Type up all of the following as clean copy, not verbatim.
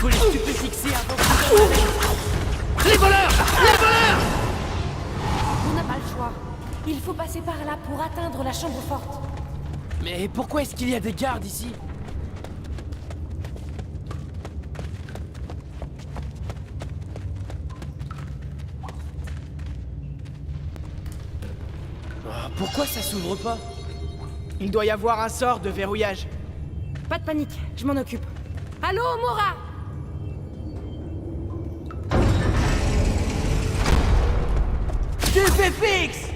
faut les stupéfixer avant que... Les voleurs! Les voleurs! On n'a pas le choix. Il faut passer par là pour atteindre la chambre forte. Mais pourquoi est-ce qu'il y a des gardes ici? Pourquoi ça s'ouvre pas? Il doit y avoir un sort de verrouillage. Pas de panique, je m'en occupe. Allô, Mora? Stupéfix!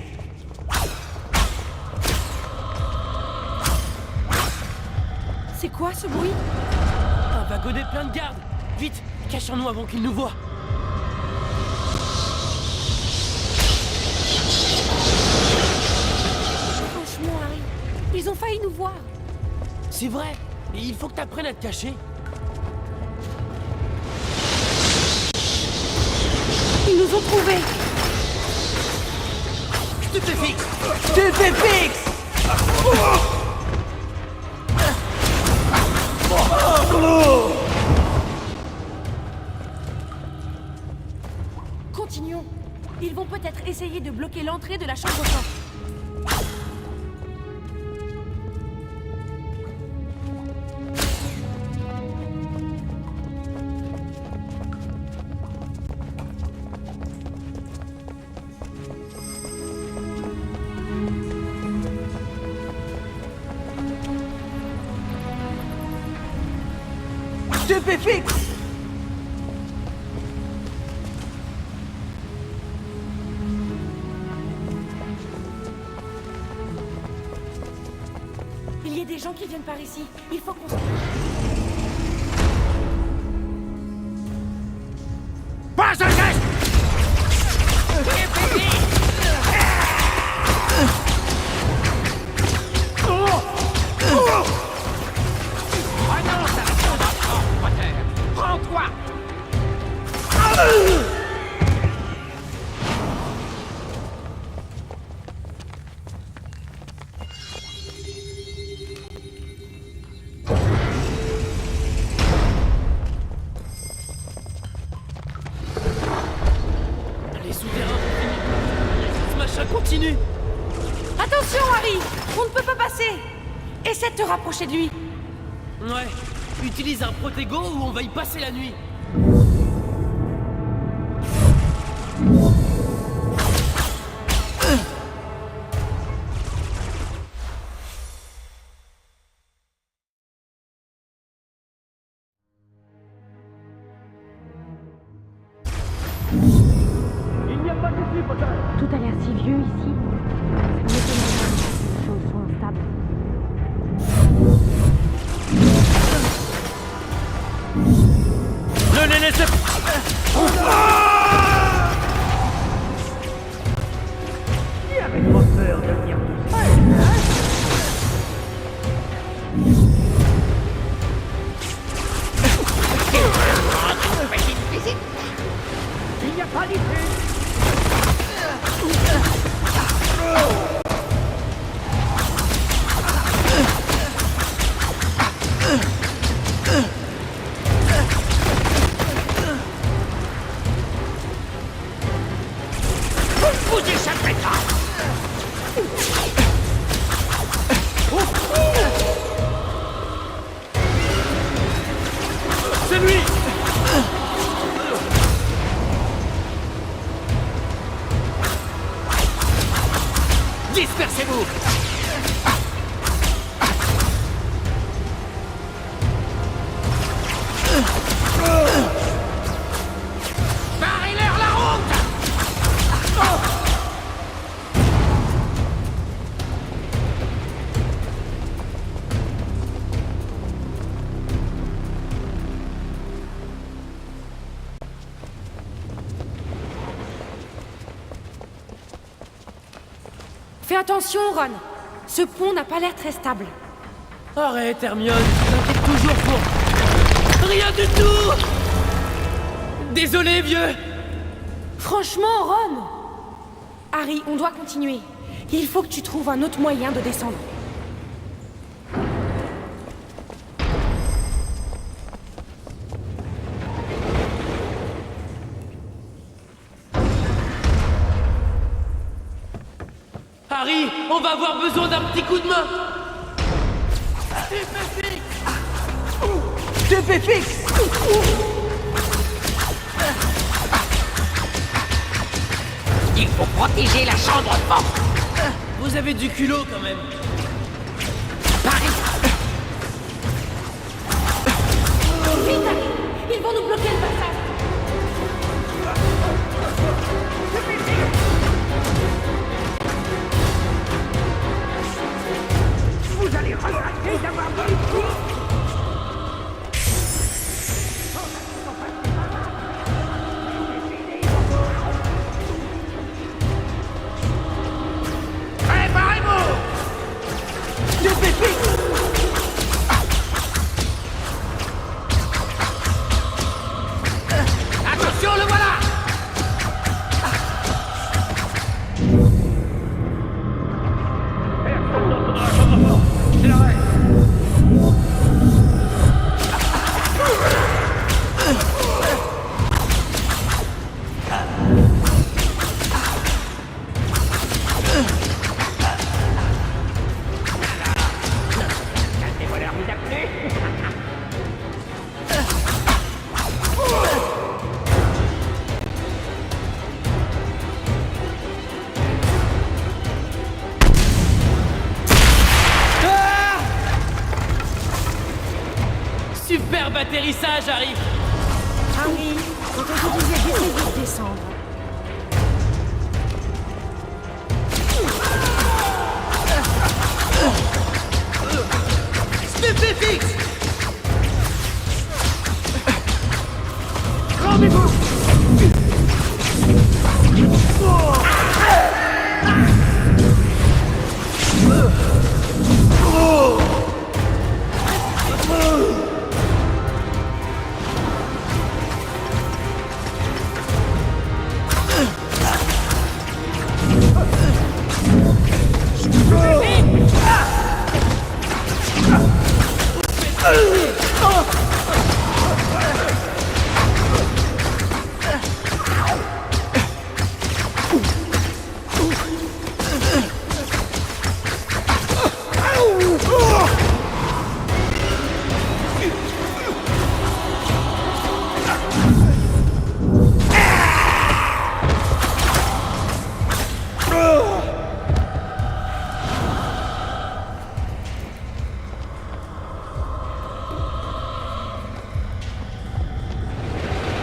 C'est quoi ce bruit? Un wagonnet plein de gardes! Vite, cachons-nous avant qu'ils nous voient! Franchement, Harry, ils ont failli nous voir. C'est vrai! Et il faut que t'apprennes à te cacher! Ils nous ont trouvés. Stupéfixe! Stupéfix! Continuons. Ils vont peut-être essayer de bloquer l'entrée de la chambre forte. Stupéfix! Il y a des gens qui viennent par ici. Il faut qu'on se... Pas un geste! Prends-toi! Les souterrains vont finir. Ce machin continue! Attention, Harry! On ne peut pas passer. Essaie de te rapprocher de lui. Ouais, utilise un protégo ou on va y passer la nuit. Tout a l'air si vieux ici. Ça m'étonne. Les choses sont instables. Ne les laissez pas! Vous échapperez pas! C'est lui! Dispersez-vous! Barrez-leur la route! Fais attention, Ron. Ce pont n'a pas l'air très stable. Arrête, Hermione, tu t'inquiètes toujours pour... Rien du tout! Désolé, vieux! Franchement, Ron! Harry, on doit continuer. Il faut que tu trouves un autre moyen de descendre. Harry, on va avoir besoin d'un petit coup de main. TP fixe. Il faut protéger la chambre forte. Vous avez du culot quand même. Paris, Vite, Harry. Ils vont nous bloquer le passage. vous allez regretter d'avoir mis les pieds. Préparez-vous! TP fixe. Attention, le voilà! Les voleurs vous a plu? Superbe atterrissage, Harry. Harry, quand on te disait d'essayer de descendre. TP fixe. Rendez-vous!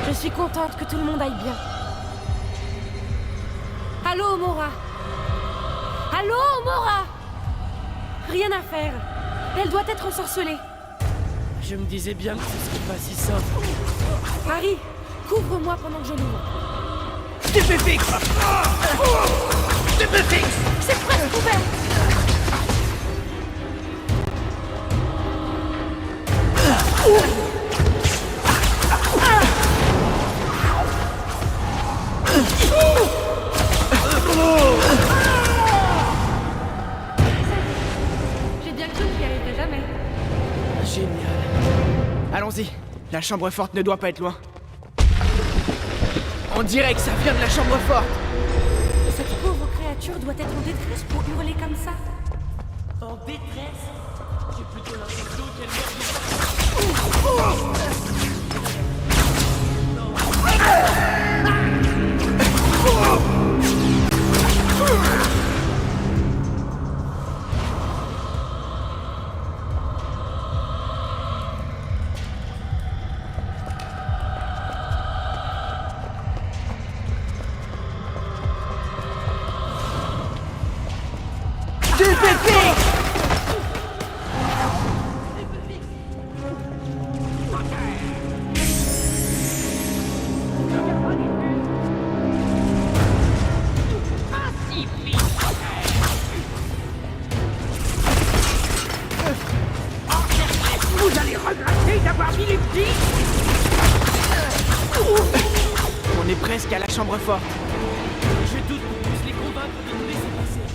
Je suis contente que tout le monde aille bien. Allô, Mora? Allô, Mora? Rien à faire. Elle doit être ensorcelée. Je me disais bien que ce serait pas si simple. Harry, couvre-moi pendant que je l'ouvre. TP fixe. TP fixe. C'est presque ouvert. J'ai bien cru qu'il n'y arriverait jamais. Génial. Allons-y. La chambre forte ne doit pas être loin. On dirait que ça vient de la chambre forte. Cette pauvre créature doit être en détresse pour hurler comme ça. En détresse. J'ai plutôt l'impression qu'elle meurt de TP fixe. Vous allez regretter d'avoir mis les pieds. On est presque à la chambre forte. Je doute qu'on puisse les convaincre de nous laisser passer.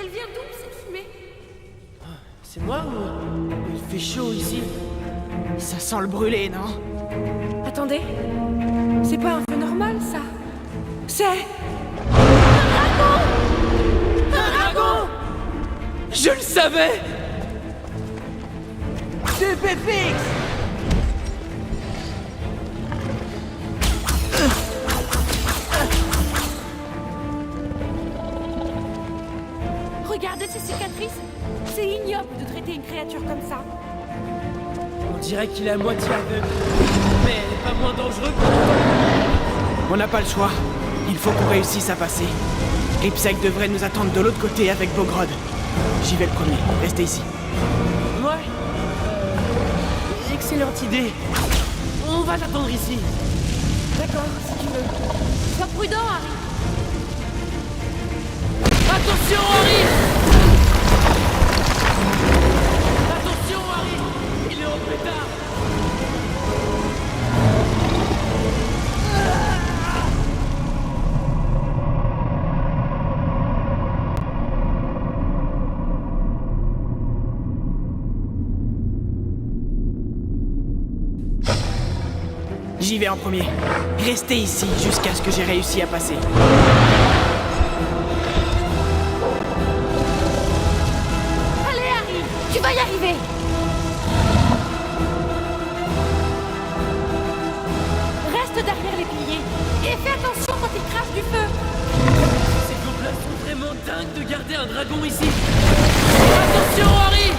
Elle vient d'où, cette fumée? C'est moi ou... Il fait chaud ici. Ça sent le brûlé, non? Attendez. C'est pas un feu normal, ça. C'est... Un dragon! Je le savais! Stupéfix! Regardez ces cicatrices. C'est ignoble de traiter une créature comme ça. On dirait qu'il est à moitié aveugle. Mais pas moins dangereux. On n'a pas le choix. Il faut qu'on réussisse à passer. Gripsec devrait nous attendre de l'autre côté avec Bogrod. J'y vais le premier. Restez ici. Ouais. Excellente idée. On va l'attendre ici. D'accord, si tu veux. Sois prudent, Harry. Attention, Harry! Attention, Harry! Il est au pétard! J'y vais en premier. Restez ici jusqu'à ce que j'ai réussi à passer. Allez, Harry, tu vas y arriver. Reste derrière les piliers et fais attention quand ils crachent du feu. Ces gobelins sont vraiment dingues de garder un dragon ici! Attention, Harry!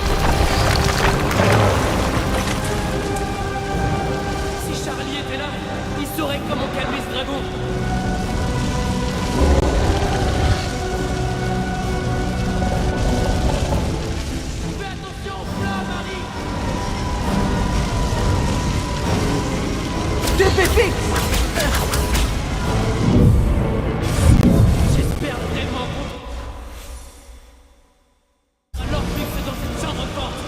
Si Charlie était là, il saurait comment calmer ce dragon! Fais attention aux flammes, Harry! Stupéfix! J'espère vraiment qu'on... Alors fixe dans cette chambre forte!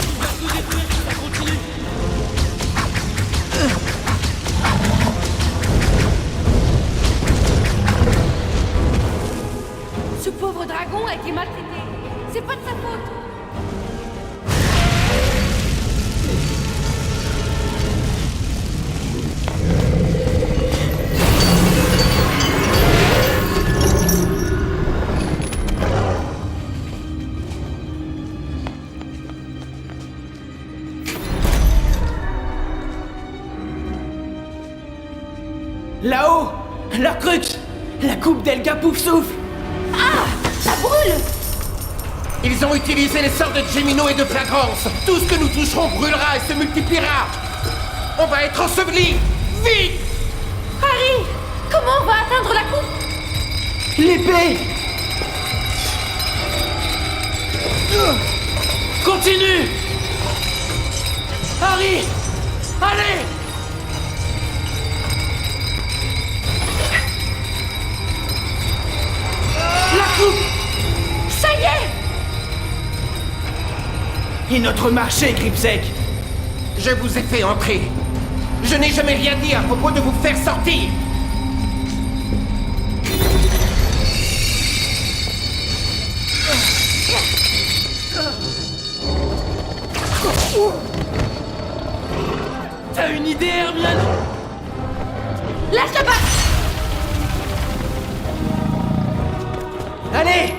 Il va tout détruire si ça continue! Ce pauvre dragon a été maltraité. C'est pas de sa faute. Là-haut! Leur crux! La coupe d'Elga Poufsouffle! Ça brûle. Ils ont utilisé les sorts de Gemino et de Flagrance. Tout ce que nous toucherons brûlera et se multipliera. On va être ensevelis. Vite! Harry, comment on va atteindre la coupe? L'épée! Continue! Harry! Allez! La coupe! Ça y est. Et notre marché, Gripsec! Je vous ai fait entrer. Je n'ai jamais rien dit à propos de vous faire sortir. T'as une idée, Hermione? Lâche la barre. Allez!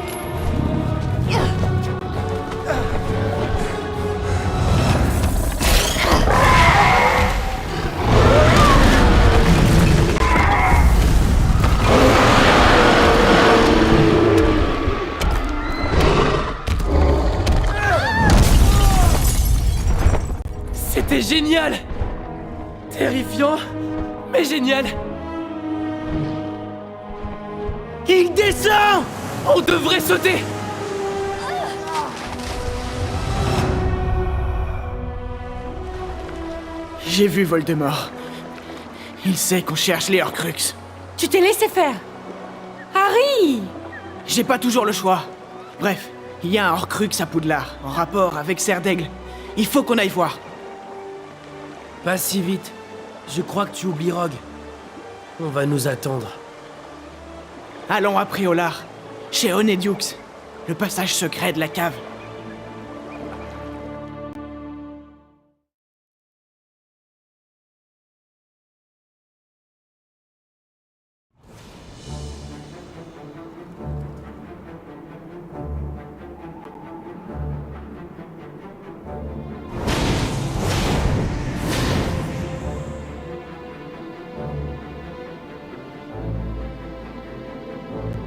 C'était génial! Terrifiant, mais génial! Il descend! On devrait sauter! J'ai vu Voldemort. Il sait qu'on cherche les Horcruxes. Tu t'es laissé faire. Harry! J'ai pas toujours le choix. Bref, il y a un Horcrux à Poudlard, en rapport avec Serre d'Aigle. Il faut qu'on aille voir. Pas si vite. Je crois que tu oublies Rogue. On va nous attendre. Allons à Priolar, chez Onedux, le passage secret de la cave.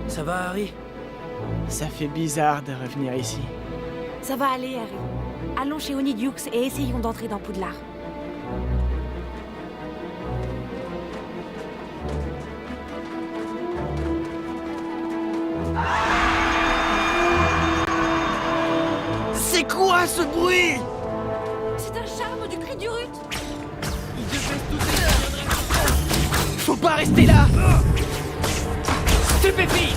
Ça va, Harry? Ça fait bizarre de revenir ici. Ça va aller, Harry. Allons chez Onidyux et essayons d'entrer dans Poudlard. C'est quoi ce bruit? C'est un charme du cri du Rut. Faut pas rester là! Stupéfie!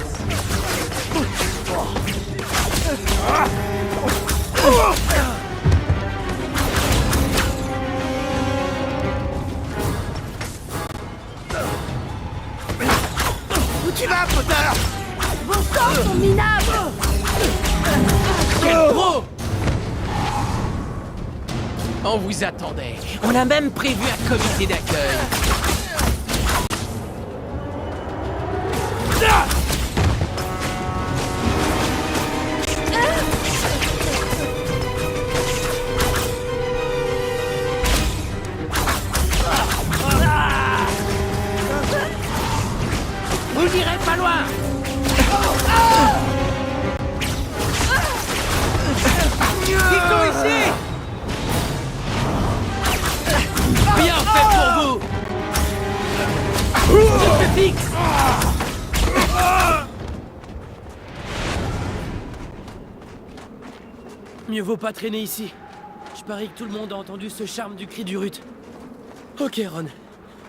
Où tu vas, Potter? Vos sorts sont minables. Quel gros! On vous attendait. On a même prévu un comité d'accueil. Vous n'irez pas loin! Ils sont ici! Bien fait pour vous! Stupéfixe! Mieux vaut pas traîner ici. Je parie que tout le monde a entendu ce charme du cri du Rut. Ok, Ron.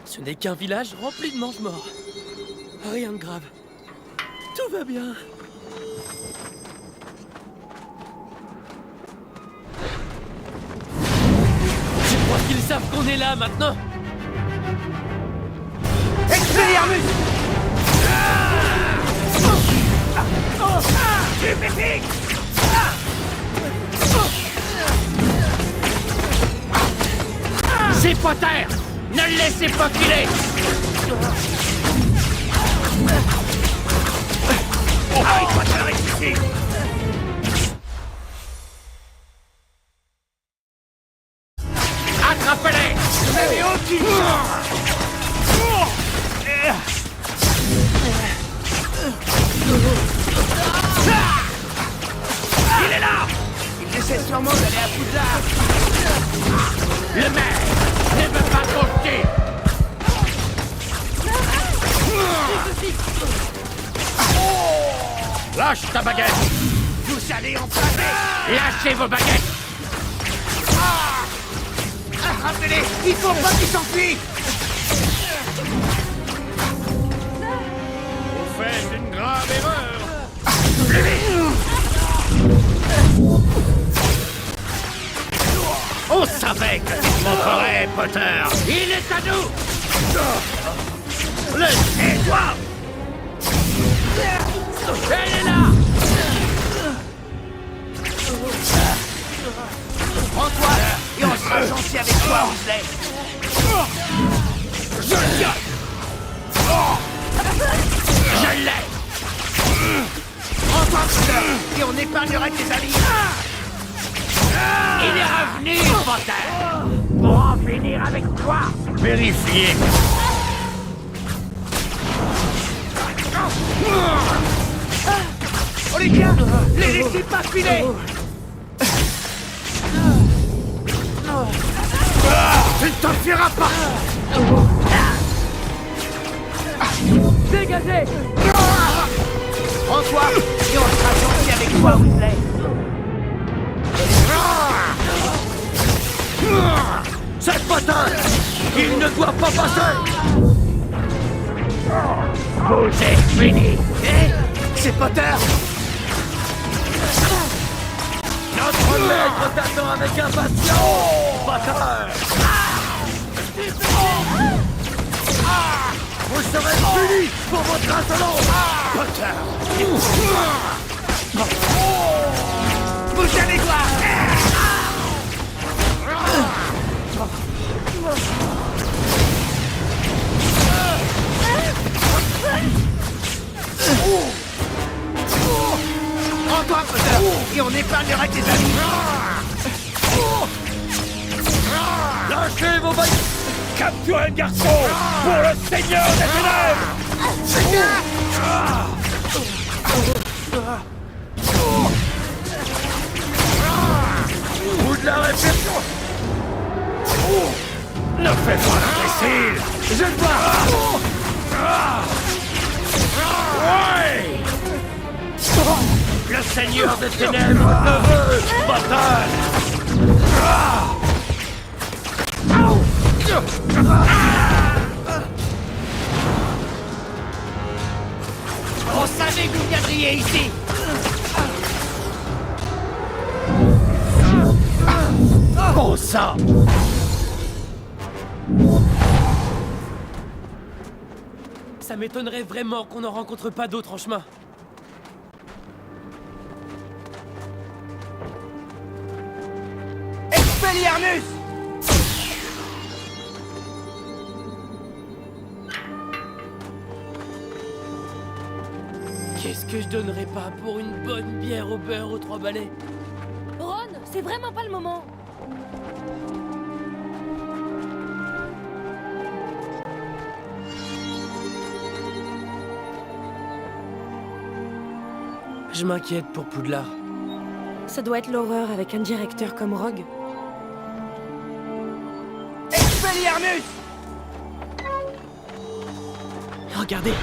Ce n'est qu'un village rempli de mange-morts. Rien de grave. Tout va bien. Je crois qu'ils savent qu'on est là maintenant. Expelliarmus! C'est Potter! Ne le laissez pas filer! Harry Potter est ici! Attrapez-les! Il est là! Ils essaient sûrement d'aller à Poudlard. Le maire ne veut pas compter! Lâche ta baguette! Vous allez en parler! Lâchez vos baguettes! Attrapez-les! Il faut pas qu'ils s'enfuient! Vous faites une grave erreur! On savait que tu te montrerais, Potter! Il est à nous! Le sais-toi! Elle est là! Prends-toi et on sera gentil avec toi, Weasley! Je l'ai! Prends-toi, Potter, et on épargnera tes alliés! Il est revenu, Potter! Pour en finir avec toi! Vérifiez! Olivia, les laissez pas filer! Tu ne t'enfuiras pas! Dégagez! Prends-toi et on sera gentil avec toi, Weasley! C'est Potter! Il ne doit pas passer! Vous êtes fini! Hé! C'est Potter! Notre maître t'attend avec impatience! Potter! Merci pour votre insolence. Potter. Vous allez voir. Prends-toi, Potter, et on épargnera tes amis. Lâchez vos balles. Capturez le garçon pour le Seigneur des Ténèbres. Ou de la réflexion. Ne fais pas l'imbécile. Je le vois. Ouais. Le Seigneur des Ténèbres te veut, bataille. On savait que vous viendriez ici. Bon sang. Ça m'étonnerait vraiment qu'on n'en rencontre pas d'autres en chemin. Expelliarmus. Qu'est-ce que je donnerais pas pour une bonne bière au beurre aux 3 balais? Ron, c'est vraiment pas le moment. Je m'inquiète pour Poudlard. Ça doit être l'horreur avec un directeur comme Rogue. Expelliarmus. Regardez,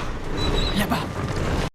là-bas.